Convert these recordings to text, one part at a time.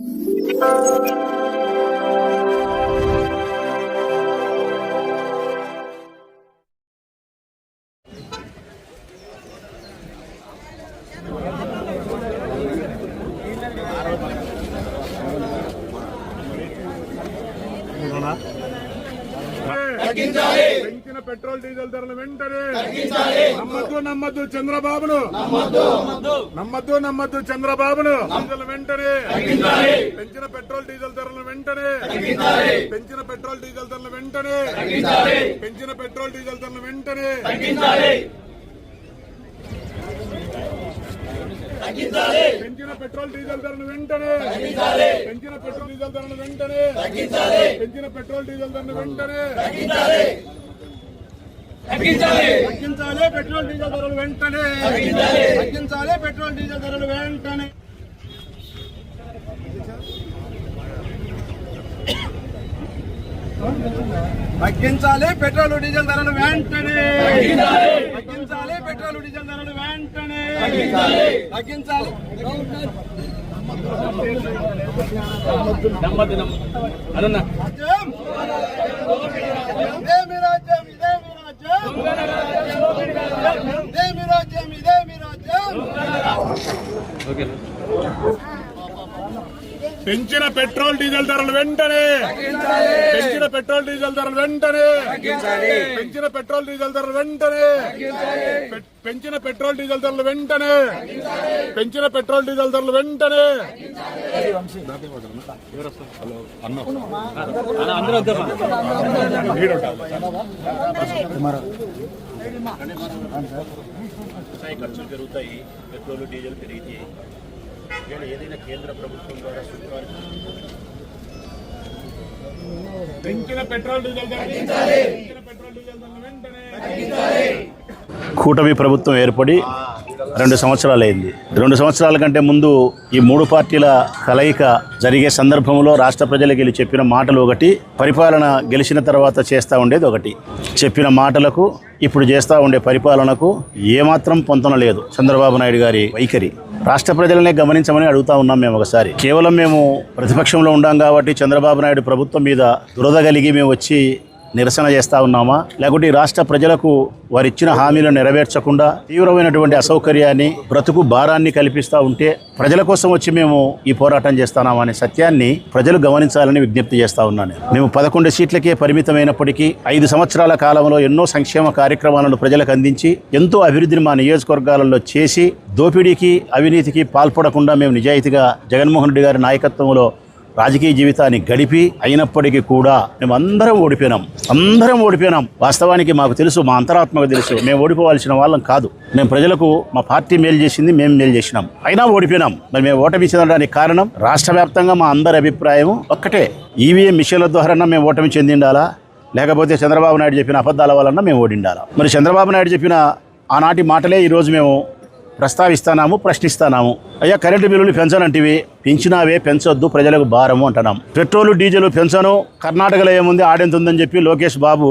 పెంచిన petrol diesel ధరలు వెంటనే నమ్మద్దు చంద్రబాబును, నమ్మద్దు చంద్రబాబును. డీజిల్ వెంటనే పెంచిన పెట్రోల్ డీజిల్ ధరలు వెంటనే పెంచిన పెట్రోల్ డీజిల్ ధరలు వెంటనే పెంచిన పెట్రోల్ డీజిల్ ధరలు వెంటనే పెంచిన పెట్రోల్ డీజిల్ ధరలు వెంటనే పెంచిన పెట్రోల్ డీజిల్ ధరలు వెంటనే పెంచిన పెట్రోల్ డీజిల్ ధరలు వెంటనే తగ్గించాలి పెట్రోల్ డీజిల్ ధరలు వెంటనే తగ్గించాలి పెట్రోల్ డీజిల్ ధరలు వెంటనే తగ్గించాలి పెట్రోల్ డీజిల్ ధరలు వెంటనే తగ్గించాలి పెట్రోల్ డీజిల్ ధరలు వెంటనే తగ్గించాలి. ఇదేమి రాజ్యం ఇదేమి రాజ్యం ఇదేమి రాజ్యం. పెంచిన పెట్రోల్ డీజిల్ ధరలు వెంటనే పెంచిన పెట్రోల్ డీజిల్ ధరలు వెంటనే పెంచిన పెట్రోల్ డీజిల్ ధరలు వెంటనే పెంచిన పెట్రోల్ డీజిల్ ధరలు వెంటనే పెంచిన పెట్రోల్ డీజిల్ ధరలు వెంటనే ఖర్చులు పెరుగుతాయి, పెట్రోల్ డీజిల్ పెరిగితే ఏదైనా కేంద్ర ప్రభుత్వం ద్వారా పెంచిన పెట్రోల్ డీజిల్ కూటమి ప్రభుత్వం ఏర్పడి 2 సంవత్సరాలైంది. 2 సంవత్సరాల కంటే ముందు ఈ 3 పార్టీల కలయిక జరిగే సందర్భంలో రాష్ట్ర ప్రజలకు వెళ్ళి చెప్పిన మాటలు ఒకటి, పరిపాలన గెలిచిన తర్వాత చేస్తూ ఉండేది ఒకటి. చెప్పిన మాటలకు ఇప్పుడు చేస్తూ ఉండే పరిపాలనకు ఏమాత్రం పొంతన లేదు. చంద్రబాబు నాయుడు గారి వైఖరి రాష్ట్ర ప్రజలనే గమనించమని అడుగుతా ఉన్నాం. మేము ఒకసారి కేవలం మేము ప్రతిపక్షంలో ఉన్నాం కాబట్టి చంద్రబాబు నాయుడు ప్రభుత్వం మీద దురద కలిగి మేము వచ్చి నిరసన చేస్తూ ఉన్నామా, లేకుంటే ఈ రాష్ట్ర ప్రజలకు వారిచ్చిన హామీలను నెరవేర్చకుండా తీవ్రమైనటువంటి అసౌకర్యాన్ని, బ్రతుకు భారాన్ని కల్పిస్తూ ఉంటే ప్రజల కోసం వచ్చి మేము ఈ పోరాటం చేస్తున్నామా అనే సత్యాన్ని ప్రజలు గమనించాలని విజ్ఞప్తి చేస్తూ ఉన్నాను. మేము 11 సీట్లకే పరిమితమైనప్పటికీ 5 సంవత్సరాల కాలంలో ఎన్నో సంక్షేమ కార్యక్రమాలను ప్రజలకు అందించి ఎంతో అభివృద్ధిని మా నియోజకవర్గాలలో చేసి దోపిడీకి అవినీతికి పాల్పడకుండా మేము నిజాయితీగా జగన్మోహన్ రెడ్డి గారి నాయకత్వంలో రాజకీయ జీవితాన్ని గడిపి అయినప్పటికీ కూడా మేము అందరం ఓడిపోయినాం. వాస్తవానికి మాకు తెలుసు, మా అంతరాత్మకు తెలుసు, మేము ఓడిపోవాల్సిన వాళ్ళం కాదు. మేము ప్రజలకు మా పార్టీ మేలు చేసింది, మేము మేలు చేసినాం, అయినా ఓడిపోయినాం. మరి మేము ఓటమి చెందడానికి కారణం రాష్ట్ర వ్యాప్తంగా మా అందరి అభిప్రాయం ఒక్కటే, ఈవీఎం మిషన్ల ద్వారా మేము ఓటమి చెందిండాలా, లేకపోతే చంద్రబాబు నాయుడు చెప్పిన అబద్ధాల వలన మేము ఓడిండాలా. మరి చంద్రబాబు నాయుడు చెప్పిన ఆనాటి మాటలే ఈరోజు మేము ప్రస్తావిస్తున్నాము, ప్రశ్నిస్తున్నాము. అయ్యా కరెంటు బిల్లులు పెంచనంటివి, పెంచినావే, పెంచొద్దు, ప్రజలకు భారము అంటున్నాం. పెట్రోలు డీజిల్ పెంచను, కర్ణాటకలో ఏముంది ఆడెంత ఉందని చెప్పి లోకేష్ బాబు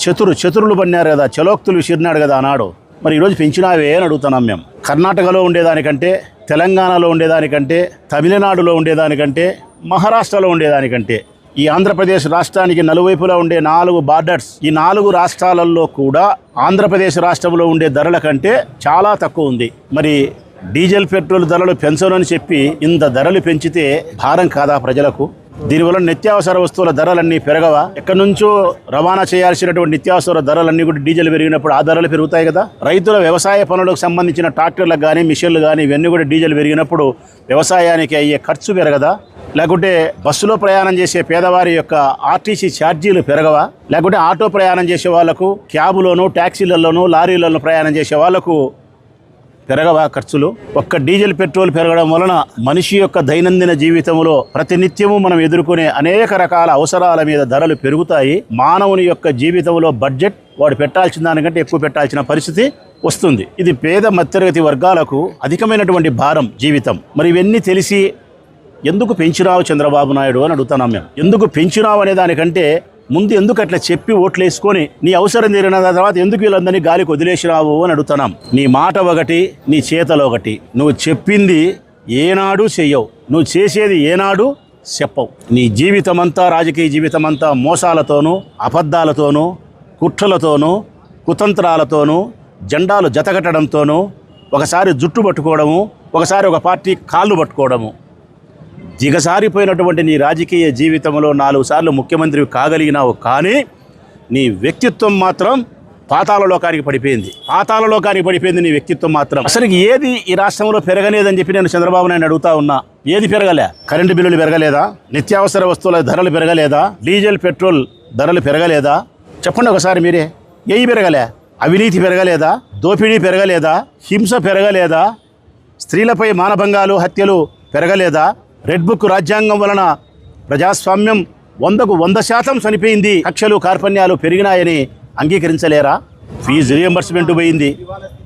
చతురులు పన్నారు కదా, చలోక్తులు విసిరినాడు కదా ఆనాడు. మరి ఈరోజు పెంచినావే అని అడుగుతున్నాం మేము. కర్ణాటకలో ఉండేదానికంటే, తెలంగాణలో ఉండేదానికంటే, తమిళనాడులో ఉండేదానికంటే, మహారాష్ట్రలో ఉండేదానికంటే, ఈ ఆంధ్రప్రదేశ్ రాష్ట్రానికి నలువైపులా ఉండే 4 బార్డర్స్, ఈ 4 రాష్ట్రాలలో కూడా ఆంధ్రప్రదేశ్ రాష్ట్రంలో ఉండే ధరల కంటే చాలా తక్కువ ఉంది. మరి డీజిల్ పెట్రోల్ ధరలు పెంచనని చెప్పి ఇంత ధరలు పెంచితే భారం కాదా ప్రజలకు? దీనివల్ల నిత్యావసర వస్తువుల ధరలన్నీ పెరగవా? ఎక్కడి నుంచో రవాణా చేయాల్సినటువంటి నిత్యావసర ధరలన్నీ కూడా డీజిల్ పెరిగినప్పుడు ఆ ధరలు పెరుగుతాయి కదా. రైతుల వ్యవసాయ పనులకు సంబంధించిన ట్రాక్టర్లకు కానీ, మిషన్లు కానీ ఇవన్నీ కూడా డీజిల్ పెరిగినప్పుడు వ్యవసాయానికి అయ్యే ఖర్చు పెరగదా? లేకుంటే బస్సులో ప్రయాణం చేసే పేదవారి యొక్క ఆర్టీసీ ఛార్జీలు పెరగవా? లేకుంటే ఆటో ప్రయాణం చేసే వాళ్లకు, క్యాబులోను, ట్యాక్సీలలోను, లారీలలో ప్రయాణం చేసే వాళ్లకు పెరగవా ఖర్చులు? ఒక్క డీజిల్ పెట్రోల్ పెరగడం వలన మనిషి యొక్క దైనందిన జీవితంలో ప్రతినిత్యము మనం ఎదుర్కొనే అనేక రకాల అవసరాల మీద ధరలు పెరుగుతాయి. మానవుని యొక్క జీవితంలో బడ్జెట్ వాడు పెట్టాల్సిన దానికంటే ఎక్కువ పెట్టాల్సిన పరిస్థితి వస్తుంది. ఇది పేద మధ్యతరగతి వర్గాలకు అధికమైనటువంటి భారం జీవితం. మరి ఇవన్నీ తెలిసి ఎందుకు పెంచినావు చంద్రబాబు నాయుడు అని అడుగుతున్నాం మేము. ఎందుకు పెంచినావు అనే దానికంటే ముందు ఎందుకు అట్లా చెప్పి ఓట్లు వేసుకొని నీ అవసరం తీరిన తర్వాత ఎందుకు వీళ్ళందరినీ గాలికి వదిలేసినావు అని అడుగుతున్నాం. నీ మాట ఒకటి, నీ చేతలు ఒకటి. నువ్వు చెప్పింది ఏనాడు చెయ్యవు. నువ్వు చేసేది ఏనాడు చెప్పవు. నీ జీవితమంతా, రాజకీయ జీవితమంతా మోసాలతోనూ, అబద్ధాలతోనూ, కుట్రలతోనూ, కుతంత్రాలతోనూ, జెండాలు జతకట్టడంతోనూ, ఒకసారి జుట్టు పట్టుకోవడము, ఒకసారి ఒక పార్టీ కాళ్ళు పట్టుకోవడము, దిగసారిపోయినటువంటి నీ రాజకీయ జీవితంలో 4 సార్లు ముఖ్యమంత్రి కాగలిగినావు. కానీ నీ వ్యక్తిత్వం మాత్రం పాతాళలోకానికి పడిపోయింది నీ వ్యక్తిత్వం మాత్రం. అసలు ఏది ఈ రాష్ట్రంలో పెరగలేదని చెప్పి నేను చంద్రబాబు నాయుడు అడుగుతా ఉన్నా. ఏది పెరగలే? కరెంటు బిల్లులు పెరగలేదా? నిత్యావసర వస్తువుల ధరలు పెరగలేదా? డీజిల్ పెట్రోల్ ధరలు పెరగలేదా? చెప్పండి ఒకసారి మీరే. ఏవి పెరగలే? అవినీతి పెరగలేదా? దోపిడీ పెరగలేదా? హింస పెరగలేదా? స్త్రీలపై మానభంగాలు, హత్యలు పెరగలేదా? రెడ్ బుక్ రాజ్యాంగం వలన ప్రజాస్వామ్యం 100కు 100% చనిపోయింది. కక్షలు, కార్పణ్యాలు పెరిగినాయని అంగీకరించలేరా? ఫీజు రియంబర్స్మెంట్ పోయింది.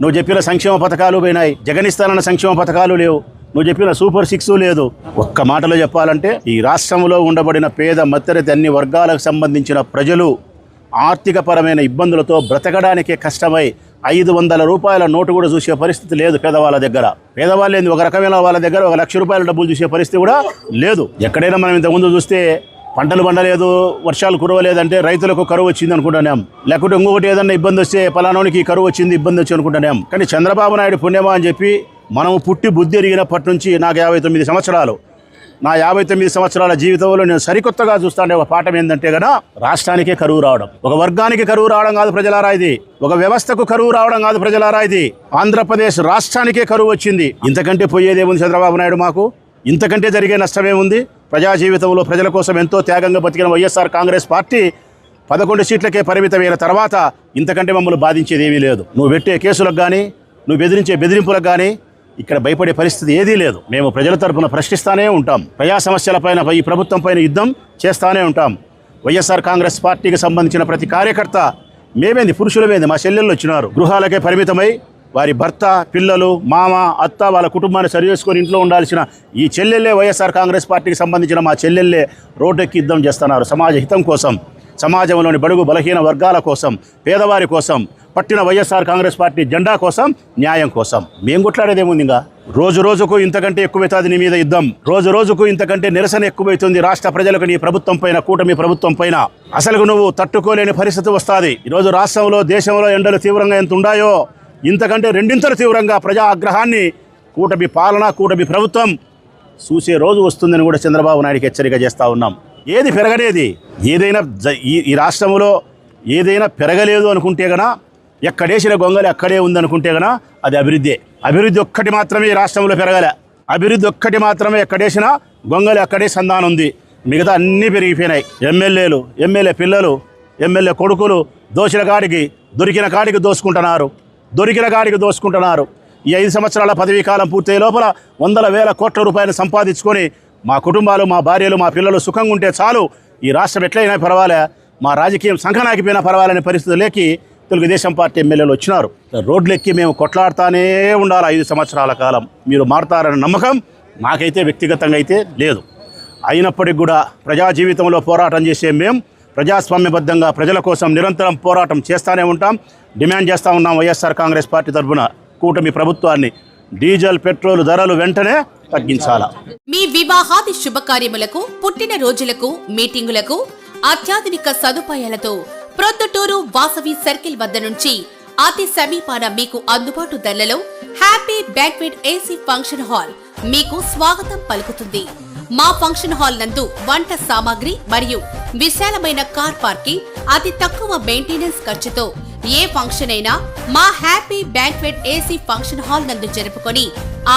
నువ్వు చెప్పిన సంక్షేమ పథకాలు పోయినాయి. జగనిస్తానన్న సంక్షేమ పథకాలు లేవు. నువ్వు చెప్పిన సూపర్ 6 లేదు. ఒక్క మాటలో చెప్పాలంటే ఈ రాష్ట్రంలో ఉండబడిన పేద, మధ్యతరగతి అన్ని వర్గాలకు సంబంధించిన ప్రజలు ఆర్థికపరమైన ఇబ్బందులతో బ్రతకడానికే కష్టమై 500 రూపాయల నోటు కూడా చూసే పరిస్థితి లేదు పేదవాళ్ళ దగ్గర. పేదవాళ్ళేంది, ఒక రకమైన వాళ్ళ దగ్గర 1 లక్ష రూపాయల డబ్బులు చూసే పరిస్థితి కూడా లేదు. ఎక్కడైనా మనం ఇంతకుముందు చూస్తే పంటలు పండలేదు, వర్షాలు కురవలేదంటే రైతులకు కరువు వచ్చింది అనుకుంటున్నాం. లేకుంటే ఇంకొకటి ఏదన్నా ఇబ్బంది వస్తే పలానానికి కరువు వచ్చింది, ఇబ్బంది వచ్చి అనుకుంటున్నాం. కానీ చంద్రబాబు నాయుడు పుణ్యమా అని చెప్పి మనము పుట్టి బుద్ధి ఎరిగినప్పటి నుంచి నాకు 59 సంవత్సరాలు. నా 59 సంవత్సరాల జీవితంలో నేను సరికొత్తగా చూస్తానే ఒక పాఠం ఏంటంటే కదా, రాష్ట్రానికే కరువు రావడం, ఒక వర్గానికి కరువు రావడం కాదు ప్రజలారా ఇది, ఒక వ్యవస్థకు కరువు రావడం కాదు ప్రజలారా ఇది, ఆంధ్రప్రదేశ్ రాష్ట్రానికే కరువు వచ్చింది. ఇంతకంటే పోయేదేముంది చంద్రబాబు నాయుడు మాకు? ఇంతకంటే జరిగే నష్టమేముంది? ప్రజా జీవితంలో ప్రజల కోసం ఎంతో త్యాగంగా బతికిన వైఎస్ఆర్ కాంగ్రెస్ పార్టీ 11 సీట్లకే పరిమితమైన తర్వాత ఇంతకంటే మమ్మల్ని బాధించేది ఏమీ లేదు. నువ్వు పెట్టే కేసులకు కానీ, నువ్వు బెదిరించే బెదిరింపులకు కానీ ఇక్కడ భయపడే పరిస్థితి ఏదీ లేదు. మేము ప్రజల తరపున ప్రశ్నిస్తానే ఉంటాం. ప్రజా సమస్యలపైన, ఈ ప్రభుత్వం పైన యుద్ధం చేస్తానే ఉంటాం. వైఎస్ఆర్ కాంగ్రెస్ పార్టీకి సంబంధించిన ప్రతి కార్యకర్త మేమేంది, పురుషులమేంది, మా చెల్లెళ్ళు వచ్చినారు, గృహాలకే పరిమితమై వారి భర్త, పిల్లలు, మామ, అత్త, వాళ్ళ కుటుంబాన్ని సరి చేసుకొని ఇంట్లో ఉండాల్సిన ఈ చెల్లెళ్ళే, వైఎస్ఆర్ కాంగ్రెస్ పార్టీకి సంబంధించిన మా చెల్లెళ్ళే రోడ్డెక్కి యుద్ధం చేస్తున్నారు. సమాజ హితం కోసం, సమాజంలోని బడుగు బలహీన వర్గాల కోసం, పేదవారి కోసం, పట్టిన వైఎస్ఆర్ కాంగ్రెస్ పార్టీ జెండా కోసం, న్యాయం కోసం. మేము కొట్లాడేదేముంది? ఇంకా రోజు రోజుకు ఇంతకంటే ఎక్కువైతుంది నీ మీద యుద్ధం. రోజు రోజుకు ఇంతకంటే నిరసన ఎక్కువైతుంది రాష్ట్ర ప్రజలకు నీ ప్రభుత్వం పైన, కూటమి ప్రభుత్వం పైన. అసలు నువ్వు తట్టుకోలేని పరిస్థితి వస్తుంది. ఈరోజు రాష్ట్రంలో, దేశంలో ఎండలు తీవ్రంగా ఎంత ఉన్నాయో ఇంతకంటే 2 తీవ్రంగా ప్రజా ఆగ్రహాన్ని కూటమి పాలన, కూటమి ప్రభుత్వం చూసే రోజు వస్తుందని కూడా చంద్రబాబు నాయుడికి హెచ్చరిక చేస్తూ ఉన్నాం. ఏది పెరగలేదు? ఏదైనా ఈ రాష్ట్రంలో ఏదైనా పెరగలేదు అనుకుంటే గనా, ఎక్కడేసిన గొంగలి అక్కడే ఉందనుకుంటే గనా అది అభివృద్ధి. అభివృద్ధి ఒక్కటి మాత్రమే ఈ రాష్ట్రంలో పెరగలే. అభివృద్ధి ఒక్కటి మాత్రమే, ఎక్కడేసిన గొంగలి అక్కడే సంధానం ఉంది. మిగతా అన్నీ పెరిగిపోయినాయి. ఎమ్మెల్యేలు, ఎమ్మెల్యే పిల్లలు, ఎమ్మెల్యే కొడుకులు దొరికిన కాడికి దోసుకుంటున్నారు. ఈ 5 సంవత్సరాల పదవీ కాలం పూర్తయ్యే లోపల 100,000 కోట్ల రూపాయలు సంపాదించుకొని మా కుటుంబాలు, మా భార్యలు, మా పిల్లలు సుఖంగా ఉంటే చాలు, ఈ రాష్ట్రం ఎట్లయినా పర్వాలే, మా రాజకీయం సంఖనాకిపోయినా పర్వాలనే పరిస్థితుల్లోకి తెలుగుదేశం పార్టీ ఎమ్మెల్యేలు వచ్చినారు. రోడ్లెక్కి మేము కొట్లాడుతూనే ఉండాలి 5 సంవత్సరాల కాలం. మీరు మారుతారనే నమ్మకం నాకైతే వ్యక్తిగతంగా అయితే లేదు. అయినప్పటికీ కూడా ప్రజా జీవితంలో పోరాటం చేసే మేము ప్రజాస్వామ్యబద్ధంగా ప్రజల కోసం నిరంతరం పోరాటం చేస్తూనే ఉంటాం. డిమాండ్ చేస్తూ ఉన్నాం వైఎస్ఆర్ కాంగ్రెస్ పార్టీ తరఫున కూటమి ప్రభుత్వాన్ని డీజిల్, పెట్రోల్ ధరలు వెంటనే తగ్గించాలా. మీ వివాహాది శుభకార్యములకు, పుట్టిన రోజులకు, మీటింగులకు అత్యాధునిక సదుపాయాలతో ప్రొద్దుటూరు వాసవి సర్కిల్ వద్ద నుంచి అతి సమీపాన మీకు అందుబాటు ధరలలో happy banquet AC function hall మీకు స్వాగతం పలుకుతుంది. మా ఫంక్షన్ హాల్ నందు వంట సామాగ్రి మరియు విశాలమైన కార్ పార్కింగ్, అతి తక్కువ మెయింటెనెన్స్ ఖర్చుతో ఏ ఫంక్షన్ అయినా మా happy banquet AC function hall నందు జరుపుకొని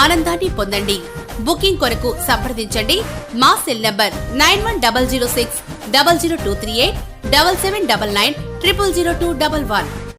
ఆనందాన్ని పొందండి. బుకింగ్ కొరకు సంప్రదించండి. మా సెల్ నంబర్ 9100600238 7799 000211.